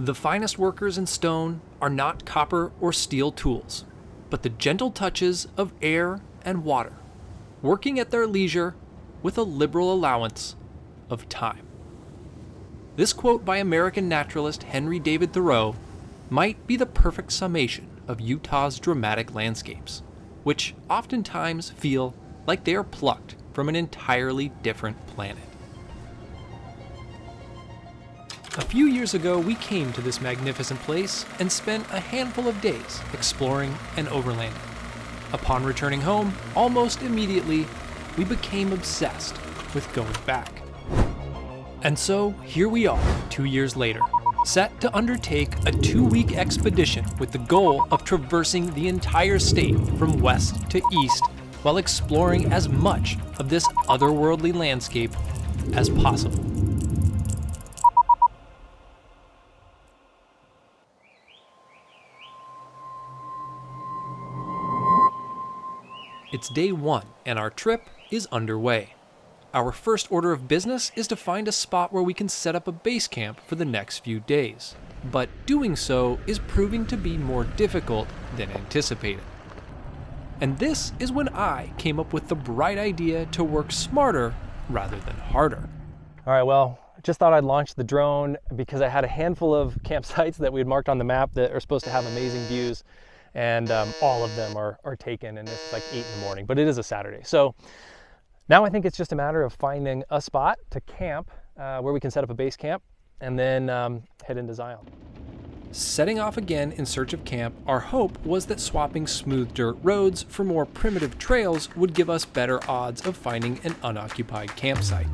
The finest workers in stone are not copper or steel tools, but the gentle touches of air and water, working at their leisure with a liberal allowance of time. This quote by American naturalist Henry David Thoreau might be the perfect summation of Utah's dramatic landscapes, which oftentimes feel like they are plucked from an entirely different planet. A few years ago, we came to this magnificent place and spent a handful of days exploring and overlanding. Upon returning home, almost immediately, we became obsessed with going back. And so, here we are, 2 years later, set to undertake a 2-week expedition with the goal of traversing the entire state from west to east while exploring as much of this otherworldly landscape as possible. It's day 1, and our trip is underway. Our first order of business is to find a spot where we can set up a base camp for the next few days. But doing so is proving to be more difficult than anticipated. And this is when I came up with the bright idea to work smarter rather than harder. All right, well, I just thought I'd launch the drone because I had a handful of campsites that we had marked on the map that are supposed to have amazing views. And all of them are taken, and it's like 8 in the morning, but it is a Saturday. So now I think it's just a matter of finding a spot to camp where we can set up a base camp and then head into Zion. Setting off again in search of camp, our hope was that swapping smooth dirt roads for more primitive trails would give us better odds of finding an unoccupied campsite.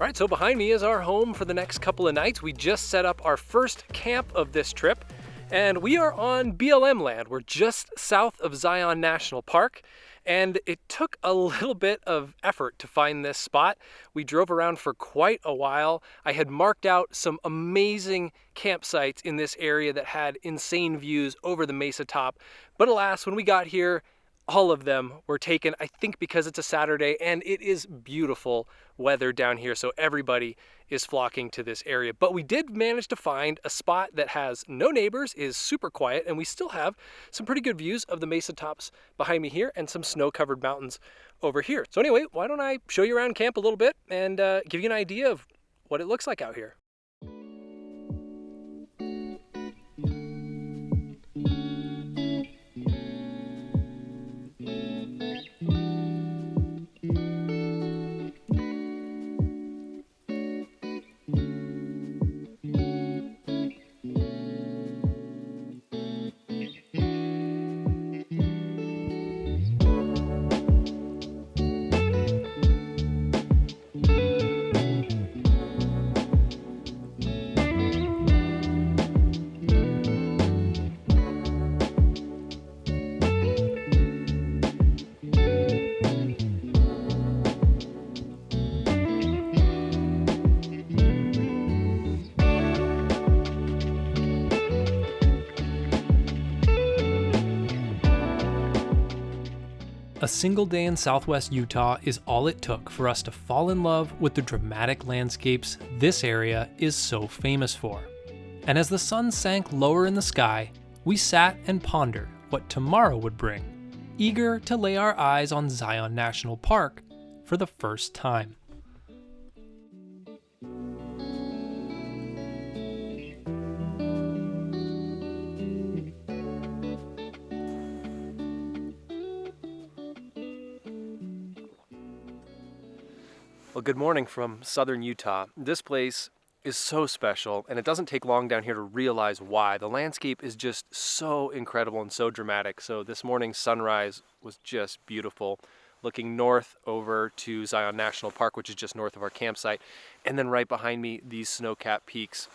All right, so behind me is our home for the next couple of nights. We just set up our first camp of this trip, and we are on BLM land. We're just south of Zion National Park, and it took a little bit of effort to find this spot. We drove around for quite a while. I had marked out some amazing campsites in this area that had insane views over the mesa top, but alas, when we got here, all of them were taken, I think because it's a Saturday and it is beautiful weather down here, so everybody is flocking to this area. But we did manage to find a spot that has no neighbors, is super quiet, and we still have some pretty good views of the mesa tops behind me here and some snow-covered mountains over here. So anyway, why don't I show you around camp a little bit and give you an idea of what it looks like out here. A single day in southwest Utah is all it took for us to fall in love with the dramatic landscapes this area is so famous for. And as the sun sank lower in the sky, we sat and pondered what tomorrow would bring, eager to lay our eyes on Zion National Park for the first time. Well, good morning from southern Utah. This place is so special, and it doesn't take long down here to realize why. The landscape is just so incredible and so dramatic. So this morning's sunrise was just beautiful, looking north over to Zion National Park, which is just north of our campsite. And then right behind me, these snow-capped peaks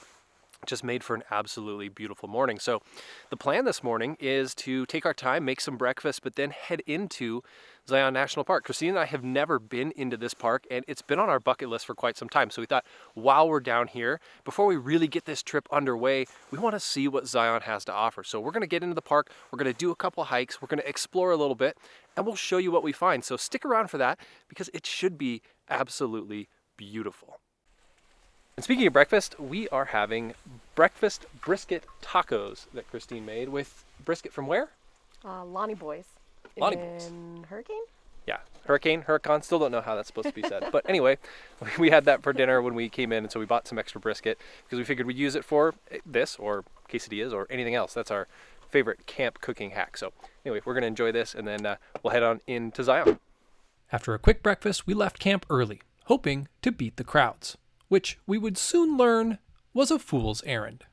just made for an absolutely beautiful morning. So the plan this morning is to take our time, make some breakfast, but then head into Zion National Park. Christine and I have never been into this park, and it's been on our bucket list for quite some time. So we thought, while we're down here, before we really get this trip underway, we want to see what Zion has to offer. So we're going to get into the park, we're going to do a couple hikes, we're going to explore a little bit, and we'll show you what we find. So stick around for that, because it should be absolutely beautiful. And speaking of breakfast, we are having breakfast brisket tacos that Christine made with brisket from where? Lonnie Boys. Lonnie Boys. Hurricane? Yeah, Huracan, still don't know how that's supposed to be said. But anyway, we had that for dinner when we came in, and so we bought some extra brisket because we figured we'd use it for this or quesadillas or anything else. That's our favorite camp cooking hack. So anyway, we're going to enjoy this, and then we'll head on into Zion. After a quick breakfast, we left camp early, hoping to beat the crowds, which we would soon learn was a fool's errand.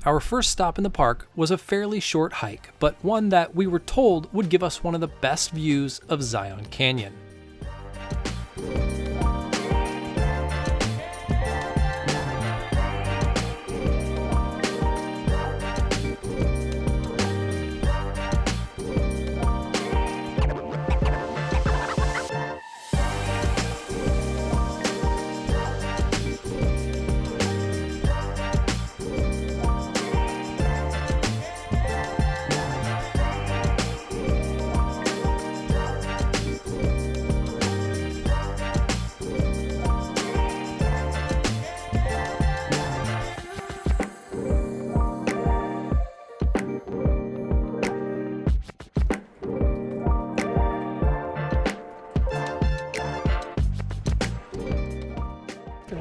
Our first stop in the park was a fairly short hike, but one that we were told would give us one of the best views of Zion Canyon.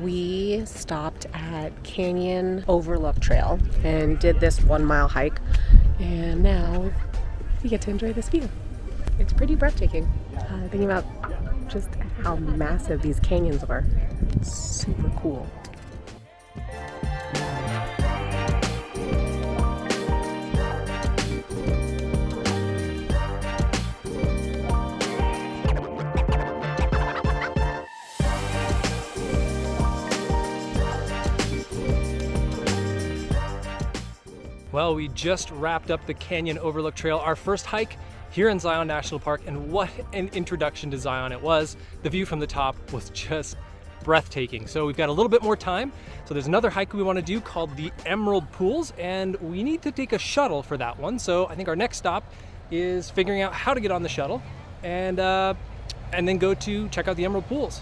We stopped at Canyon Overlook Trail and did this 1 mile hike, and now we get to enjoy this view. It's pretty breathtaking. Thinking about just how massive these canyons are. It's super cool. Well, we just wrapped up the Canyon Overlook Trail, our first hike here in Zion National Park, and what an introduction to Zion it was. The view from the top was just breathtaking. So we've got a little bit more time. So there's another hike we want to do called the Emerald Pools, and we need to take a shuttle for that one. So I think our next stop is figuring out how to get on the shuttle and then go to check out the Emerald Pools.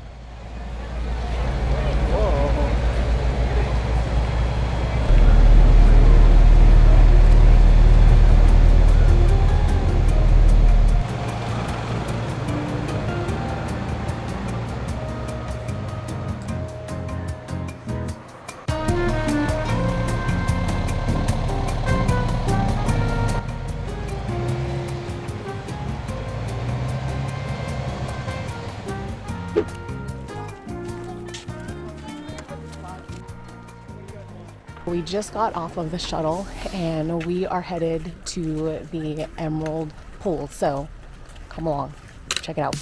We just got off of the shuttle and we are headed to the Emerald Pool. So come along, check it out.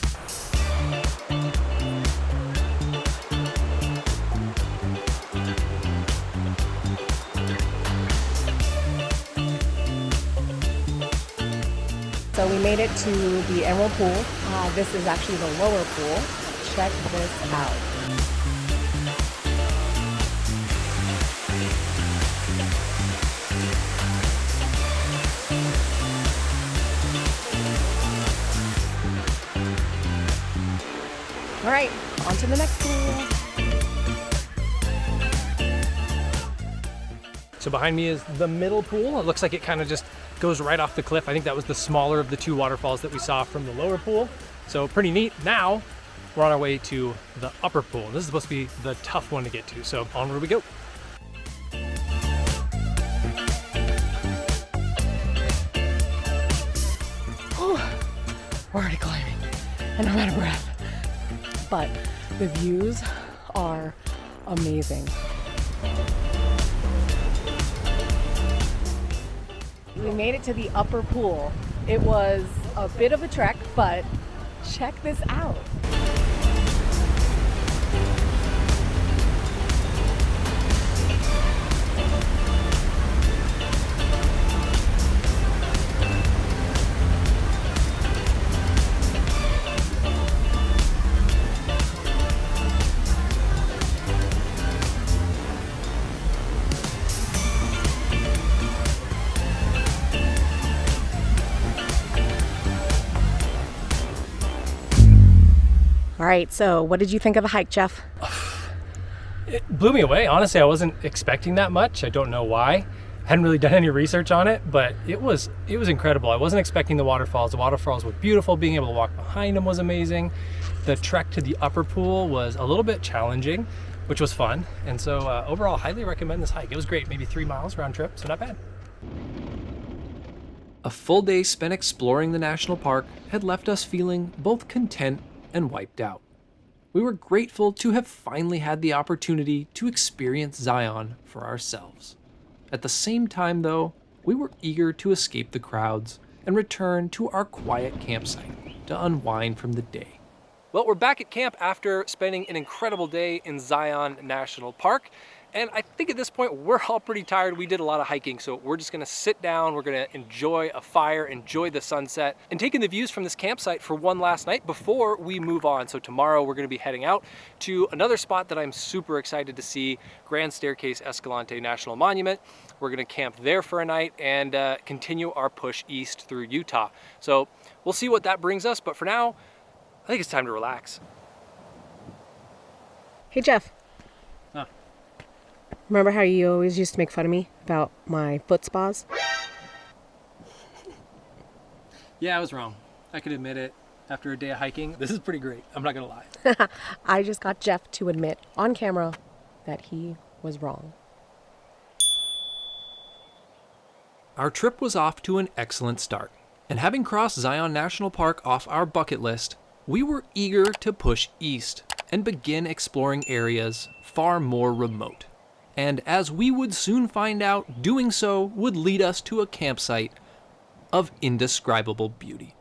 So we made it to the Emerald Pool. This is actually the lower pool. Check this out. All right, on to the next pool. So behind me is the middle pool. It looks like it kind of just goes right off the cliff. I think that was the smaller of the two waterfalls that we saw from the lower pool. So pretty neat. Now we're on our way to the upper pool. This is supposed to be the tough one to get to, so onward we go. We're already climbing and I'm out of breath. But the views are amazing. We made it to the upper pool. It was a bit of a trek, but check this out. All right, so what did you think of the hike, Jeff? It blew me away. Honestly, I wasn't expecting that much. I don't know why. I hadn't really done any research on it, but it was incredible. I wasn't expecting the waterfalls. The waterfalls were beautiful. Being able to walk behind them was amazing. The trek to the upper pool was a little bit challenging, which was fun. And so overall, highly recommend this hike. It was great. Maybe 3 miles round trip, so not bad. A full day spent exploring the national park had left us feeling both content and wiped out. We were grateful to have finally had the opportunity to experience Zion for ourselves. At the same time, though, we were eager to escape the crowds and return to our quiet campsite to unwind from the day. Well, we're back at camp after spending an incredible day in Zion National Park. And I think at this point, we're all pretty tired. We did a lot of hiking, so we're just gonna sit down, we're gonna enjoy a fire, enjoy the sunset, and take in the views from this campsite for one last night before we move on. So tomorrow we're gonna be heading out to another spot that I'm super excited to see, Grand Staircase Escalante National Monument. We're gonna camp there for a night and continue our push east through Utah. So we'll see what that brings us, but for now, I think it's time to relax. Hey, Jeff. Huh. Remember how you always used to make fun of me about my foot spas? Yeah, I was wrong. I could admit it. After a day of hiking, this is pretty great. I'm not gonna lie. I just got Jeff to admit on camera that he was wrong. Our trip was off to an excellent start, and having crossed Zion National Park off our bucket list, we were eager to push east and begin exploring areas far more remote. And as we would soon find out, doing so would lead us to a campsite of indescribable beauty.